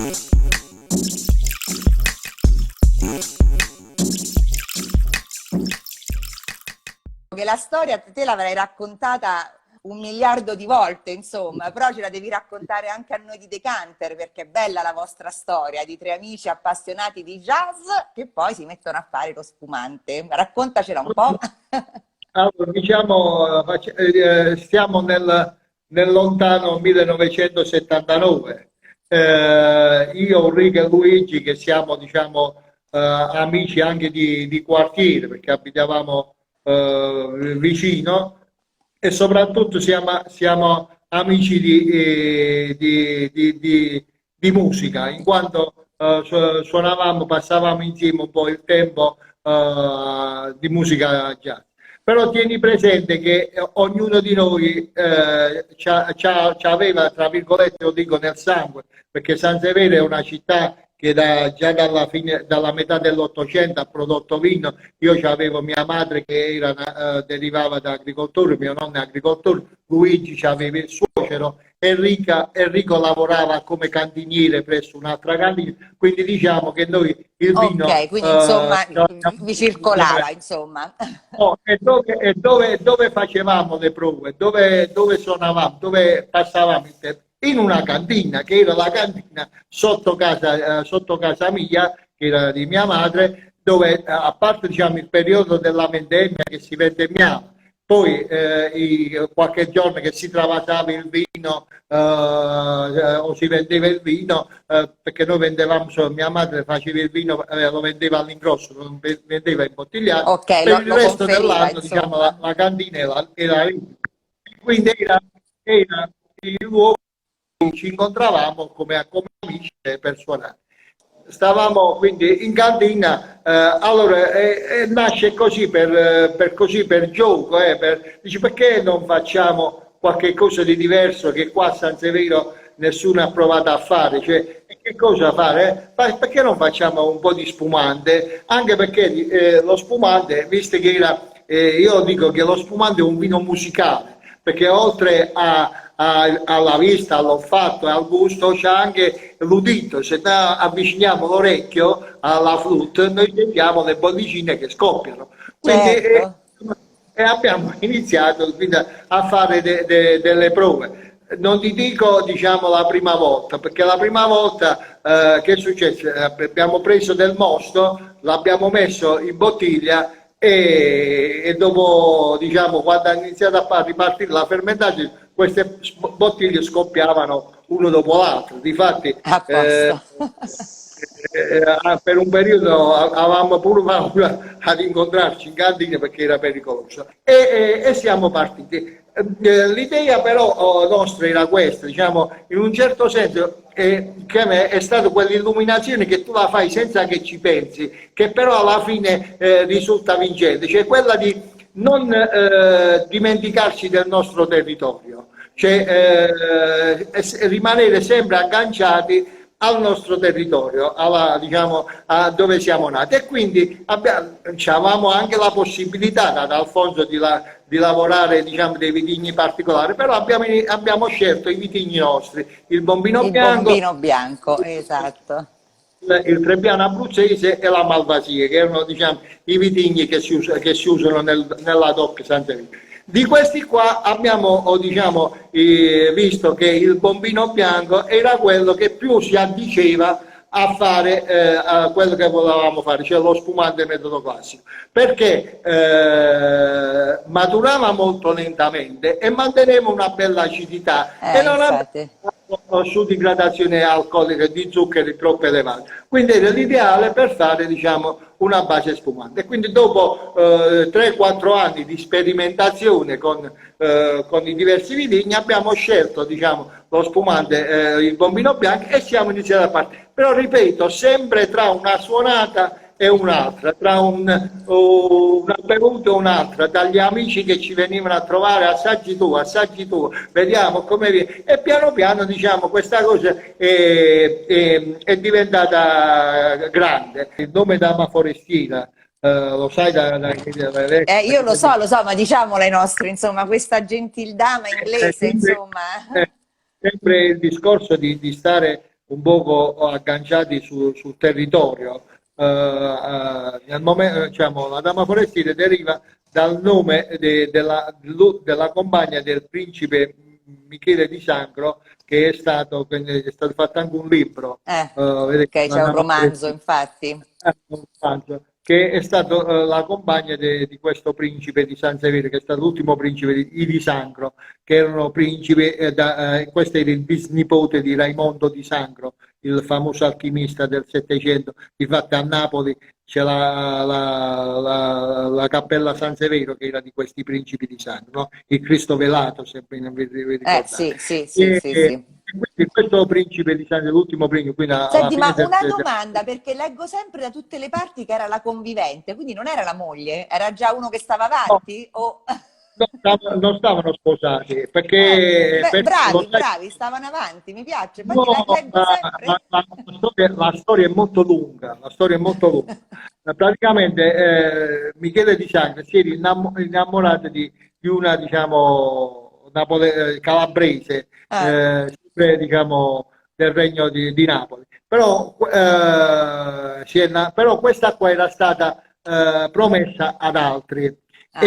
Che la storia te l'avrai raccontata un miliardo di volte, insomma, però ce la devi raccontare anche a noi di Decanter, perché è bella la vostra storia di tre amici appassionati di jazz che poi si mettono a fare lo spumante. Raccontacela un po'. Allora, diciamo, stiamo nel lontano 1979. Io, Ulrico e Luigi, che siamo, diciamo, amici anche di quartiere, perché abitavamo vicino, e soprattutto siamo amici di musica, in quanto suonavamo, passavamo insieme un po' il tempo di musica jazz. Però tieni presente che ognuno di noi aveva, tra virgolette, lo dico nel sangue, perché San Severo è una città che già dalla metà dell'Ottocento ha prodotto vino. Io avevo mia madre che derivava da agricoltori, mio nonno è agricoltore, Luigi aveva il suocero, Enrico lavorava come cantiniere presso un'altra cantina, quindi diciamo che noi il vino... Ok, quindi insomma vi circolava, insomma. Oh, dove facevamo le prove? Dove suonavamo? Dove passavamo il tempo? In una cantina, che era la cantina sotto casa mia, che era di mia madre, dove a parte, diciamo, il periodo della vendemmia che si vendemmiava, poi qualche giorno che si travasava il vino o si vendeva il vino, perché noi vendevamo solo, mia madre faceva il vino, lo vendeva all'ingrosso, non vendeva imbottigliato. Ok, Per il resto dell'anno, insomma. diciamo, la cantina era lì. Quindi era il luogo ci incontravamo come amici per suonare. Stavamo quindi in cantina, allora nasce così per gioco, dice perché non facciamo qualche cosa di diverso che qua a San Severo nessuno ha provato a fare, cioè che cosa fare? Perché non facciamo un po' di spumante? Anche perché lo spumante, visto che io dico che lo spumante è un vino musicale, perché oltre alla vista, all'olfatto e al gusto c'è anche l'udito. Se avviciniamo l'orecchio alla flute noi sentiamo le bollicine che scoppiano. Quindi Certo. abbiamo iniziato a fare delle prove. Non ti dico, diciamo, la prima volta, perché la prima volta che è successo? Abbiamo preso del mosto, l'abbiamo messo in bottiglia e dopo, diciamo, quando ha iniziato a ripartire la fermentazione, queste bottiglie scoppiavano uno dopo l'altro. Difatti, per un periodo avevamo pure paura ad incontrarci in cantina perché era pericoloso. E siamo partiti. L'idea però nostra era questa, diciamo, in un certo senso, che è stata quell'illuminazione che tu la fai senza che ci pensi, che però alla fine risulta vincente, cioè quella di non dimenticarci del nostro territorio, cioè rimanere sempre agganciati al nostro territorio, diciamo, a dove siamo nati, e quindi avevamo anche la possibilità da Alfonso di lavorare, diciamo, dei vitigni particolari, però abbiamo scelto i vitigni nostri, il Bombino Bianco, esatto. Il Trebbiano abruzzese e la Malvasia, che erano, diciamo, i vitigni che si usano nella DOC San Severo. Di questi qua abbiamo, diciamo, visto che il Bombino Bianco era quello che più si addiceva a fare a quello che volevamo fare, cioè lo spumante metodo classico, perché maturava molto lentamente e manteneva una bella acidità e non aveva su digradazione alcolica di zuccheri troppo elevati, quindi era l'ideale per fare, diciamo, una base spumante. E quindi dopo 3-4 anni di sperimentazione con i diversi vitigni abbiamo scelto, diciamo, lo spumante, il Bombino Bianco, e siamo iniziati a partire. Però ripeto, sempre tra una suonata e un'altra, tra una bevuta e un'altra, dagli amici che ci venivano a trovare, assaggi tu, vediamo come viene. E piano piano, diciamo, questa cosa è diventata grande. Il nome Dama Forestina, lo sai io lo so, ma diciamolo ai nostri, insomma, questa gentildama inglese, insomma. Sempre il discorso di stare un poco agganciati sul territorio. Nel momento, diciamo, la Dama Forestiere deriva dal nome della compagna del principe Michele di Sangro, che è stato fatto anche un libro, vedete, ok, la c'è un Dama romanzo, Forestiere, infatti. un romanzo, che è stato la compagna di questo principe di San Severo, che è stato l'ultimo principe di Sangro, che erano principi, questo era il bisnipote di Raimondo di Sangro, il famoso alchimista del Settecento. Difatti a Napoli c'è la Cappella San Severo, che era di questi principi di Sangro, no? Il Cristo velato, se ben vi ricordate. Sì, sì, sì, E, sì, e sì. quindi questo principe di Sangro, l'ultimo principe, quindi alla Senti, fine ma una domanda, perché leggo sempre da tutte le parti che era la convivente, quindi non era la moglie, era già uno che stava no, avanti? O... non stavano sposati, Beh, perché lo bravi, sai, bravi, stavano avanti, mi piace. Infatti no, leggo sempre. la storia è molto lunga, la storia è molto lunga. Praticamente Michele Di Sangro si era innamorato di una, diciamo, calabrese, Eh, sempre, diciamo, del regno di Napoli. Però, però questa qua era stata promessa ad altri ah,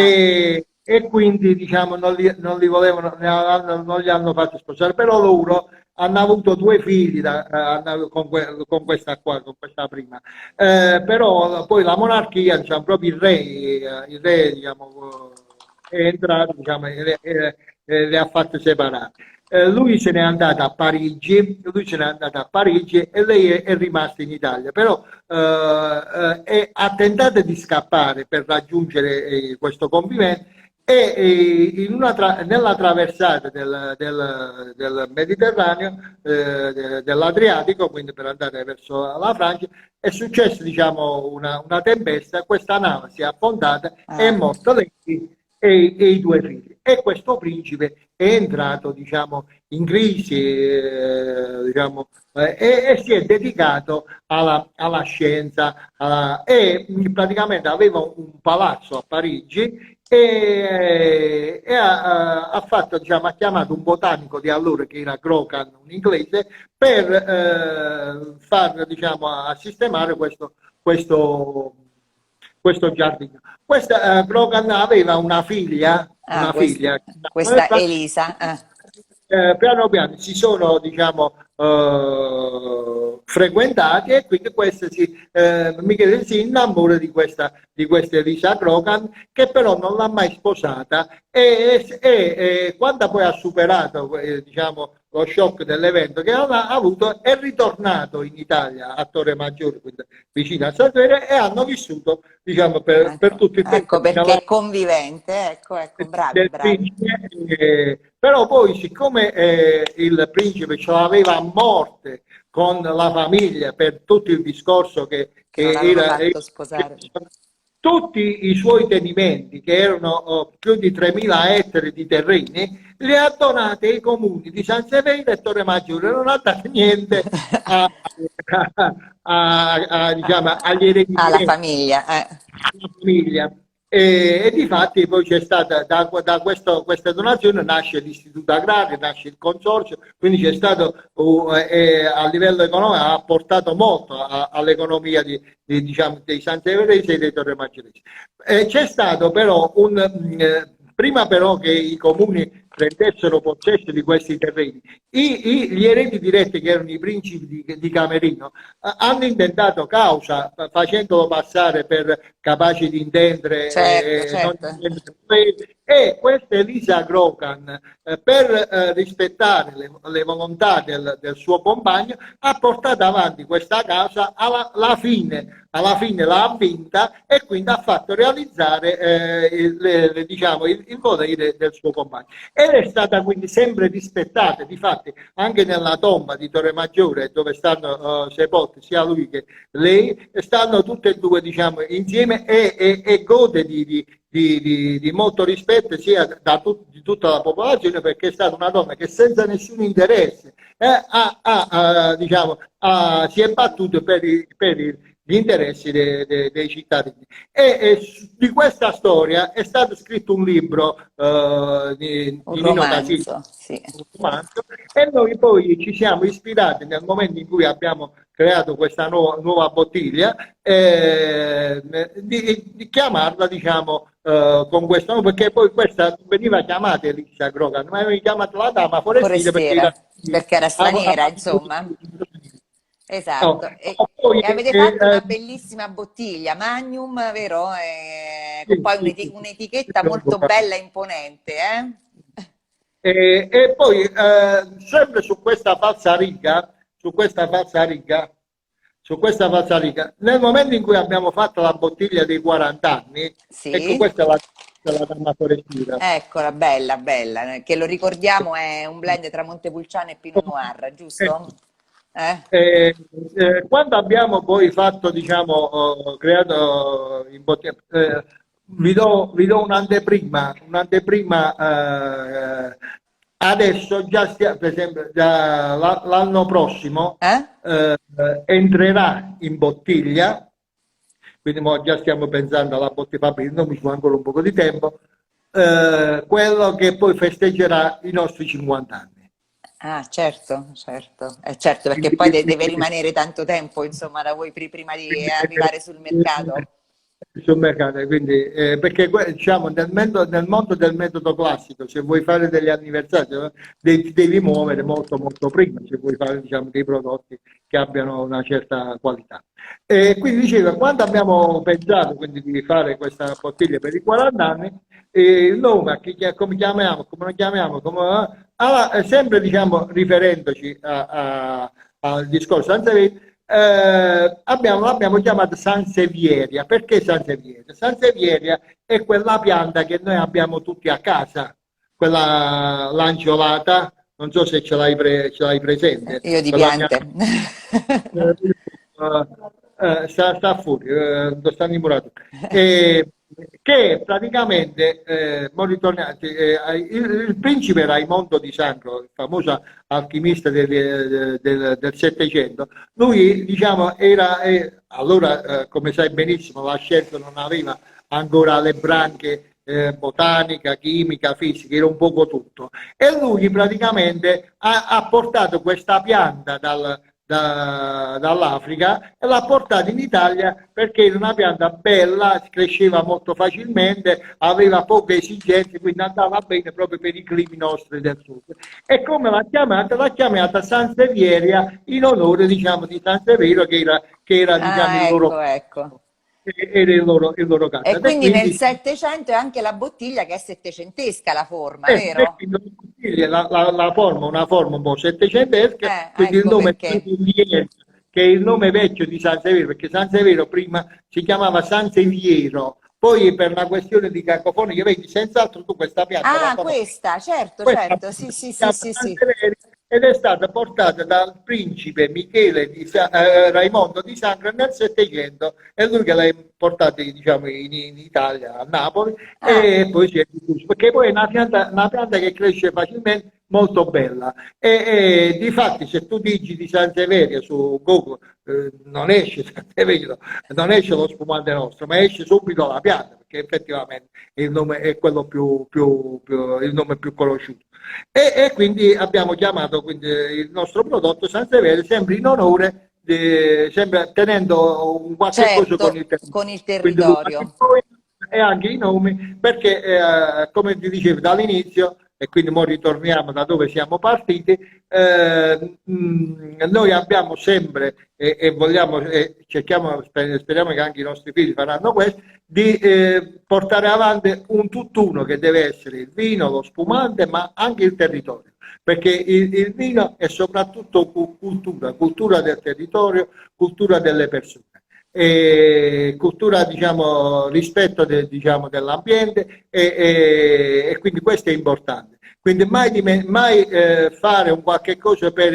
e quindi, diciamo, non li volevano, non li hanno fatti sposare, però loro hanno avuto due figli con questa qua, con questa prima. Però poi la monarchia, diciamo, proprio il re, diciamo, è entrato, diciamo, e le ha fatte separare. Lui se n'è andato a Parigi, lui se n'è andato a Parigi e lei è rimasta in Italia, però ha tentato di scappare per raggiungere questo compimento e nella traversata del Mediterraneo, dell'Adriatico, quindi per andare verso la Francia, è successa, diciamo, una tempesta, questa nave si è affondata e è ah. morta lei e i due figli. E questo principe è entrato, diciamo, in crisi, diciamo, e si è dedicato alla scienza e praticamente aveva un palazzo a Parigi e ha fatto, diciamo, ha chiamato un botanico di allora che era Grocan, un inglese, per far, diciamo, a sistemare questo, questo giardino. Questa Grogan aveva Ah, una figlia, questa Elisa. piano piano si sono, diciamo, frequentati e quindi Michele si innamora di questa Elisa Grogan, che però non l'ha mai sposata e quando poi ha superato, diciamo, lo shock dell'evento che aveva avuto, è ritornato in Italia a Torre Maggiore, quindi vicino a Santiago, e hanno vissuto, diciamo, per Ecco, tutto il ecco tempo perché è convivente. Ecco, ecco, bravi, del bravi. principe, però poi siccome il principe ce l'aveva a morte con la famiglia per tutto il discorso Che non che l'avevano era fatto sposare. tutti i suoi tenimenti, che erano più di 3.000 ettari di terreni, li ha donati ai comuni di San Severo e Torre Maggiore, non ha dato niente diciamo, agli eredi Ah, la diretti famiglia. alla famiglia. E difatti poi c'è stata da questa donazione nasce l'Istituto Agrario, nasce il consorzio, quindi c'è stato a livello economico ha portato molto all'economia diciamo, dei sanseveresi e dei torremaggioresi. C'è stato però prima però che i comuni prendessero possesso di questi terreni, gli eredi diretti che erano i principi di Camerino hanno intentato causa facendolo passare per capaci di intendere Certo, e non certo. intendere. E questa Elisa Grocan, per rispettare le volontà del suo compagno, ha portato avanti questa causa alla fine l'ha vinta e quindi ha fatto realizzare diciamo, il volere del suo compagno. Ed è stata quindi sempre rispettata, difatti anche nella tomba di Torre Maggiore dove stanno sepolti sia lui che lei, stanno tutte e due, diciamo, insieme e gode di molto rispetto sia di tutta la popolazione, perché è stata una donna che senza nessun interesse diciamo, si è battuto per gli interessi dei cittadini. Di questa storia è stato scritto un libro Un di Nino Casillo, romanzo, sì. un romanzo, e noi poi ci siamo ispirati nel momento in cui abbiamo creato questa nuova bottiglia, di chiamarla, diciamo, con questo nome, perché poi questa veniva chiamata Elisa Grogan, ma veniva chiamata la dama forestiera perché Forestiera, era perché era straniera, insomma. no. Esatto. Poi, E avete fatto una bellissima bottiglia, Magnum, vero? Con sì, poi sì, sì, un'etichetta molto bella e imponente, eh? e poi sempre su questa falsariga, su questa falsariga, su questa falsariga, nel momento in cui abbiamo fatto la bottiglia dei 40 anni, ecco, Sì. questa è la dama forestiera. Eccola, bella, bella, che lo ricordiamo è un blend tra Montepulciano e Pinot Noir, giusto? Eh, quando abbiamo poi fatto, diciamo, creato in bottiglia, vi do un'anteprima, adesso già per esempio, già l'anno prossimo Eh? entrerà in bottiglia, quindi già stiamo pensando alla bottiglia, non mi ci vuole ancora un po' di tempo, quello che poi festeggerà i nostri 50 anni. Ah, certo, certo. Certo, perché Quindi, poi deve rimanere tanto tempo, insomma, da voi prima di arrivare sul mercato. sul mercato, quindi, perché diciamo, nel mondo del metodo classico, se vuoi fare degli anniversari, ti devi muovere molto molto prima, se vuoi fare, diciamo, dei prodotti che abbiano una certa qualità. E quindi dicevo, quando abbiamo pensato quindi di fare questa bottiglia per i 40 anni, il nome, come chiamiamo, come lo chiamiamo, allora, sempre, diciamo, riferendoci al discorso Sanseverino, l'abbiamo chiamata Sansevieria. Perché Sansevieria? Sansevieria è quella pianta che noi abbiamo tutti a casa, quella lanceolata, non so se ce l'hai presente, Io di quella piante. sta fuori, dove stanno impurato. E, che praticamente, mo ritornati, il principe Raimondo di Sangro, il famoso alchimista del Settecento, lui, diciamo, era, allora, come sai benissimo, la scienza non aveva ancora le branche botanica, chimica, fisica, era un poco tutto. E lui praticamente ha portato questa pianta dall'Africa e l'ha portata in Italia perché era una pianta bella, cresceva molto facilmente, aveva poche esigenze, quindi andava bene proprio per i climi nostri del sud. E come l'ha chiamata? L'ha chiamata Sansevieria in onore, diciamo, di San Severo che era, diciamo, Ah, ecco, ecco. il loro E canto. E quindi nel quindi Settecento è anche la bottiglia che è settecentesca la forma, vero? la forma, una forma un po' settecentesca, quindi il Ecco nome perché. che è il nome vecchio di San Severo, perché San Severo prima si chiamava San Seviero, poi per una questione di cacofonia, vedi, senz'altro tu questa pianta la Ah, conosci. questa, certo, Questa certo, sì, sì, si sì, chiama sì, San sì. Severo ed è stata portata dal principe Michele Raimondo di Sangro nel Settecento, è lui che l'ha portata, diciamo, in Italia, a Napoli, Ah, e poi si è diffuso, perché poi è una pianta che cresce facilmente, molto bella. E difatti se tu digiti Sanseveria su Google, non esce Sanseverio, non esce lo spumante nostro, ma esce subito la pianta, perché effettivamente il nome è quello il nome più conosciuto. E quindi abbiamo chiamato quindi, il nostro prodotto Sanseverio sempre in onore, sempre tenendo un qualche cosa con il certo, territorio. con il Quindi territorio. e anche i nomi, perché come ti dicevo dall'inizio, e quindi ora ritorniamo da dove siamo partiti, noi abbiamo sempre e vogliamo, cerchiamo, speriamo che anche i nostri figli faranno questo, di portare avanti un tutt'uno che deve essere il vino, lo spumante, ma anche il territorio. Perché il vino è soprattutto cultura, cultura del territorio, cultura delle persone, cultura, diciamo, rispetto diciamo, dell'ambiente e quindi questo è importante. Quindi mai fare un qualche cosa per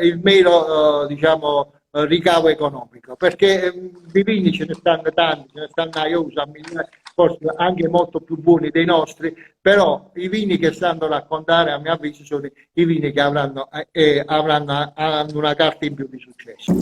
il mero diciamo, ricavo economico, perché di vini ce ne stanno tanti, ce ne stanno a io a migliaia, forse anche molto più buoni dei nostri, però i vini che stanno a raccontare a mio avviso sono i vini che hanno una carta in più di successo.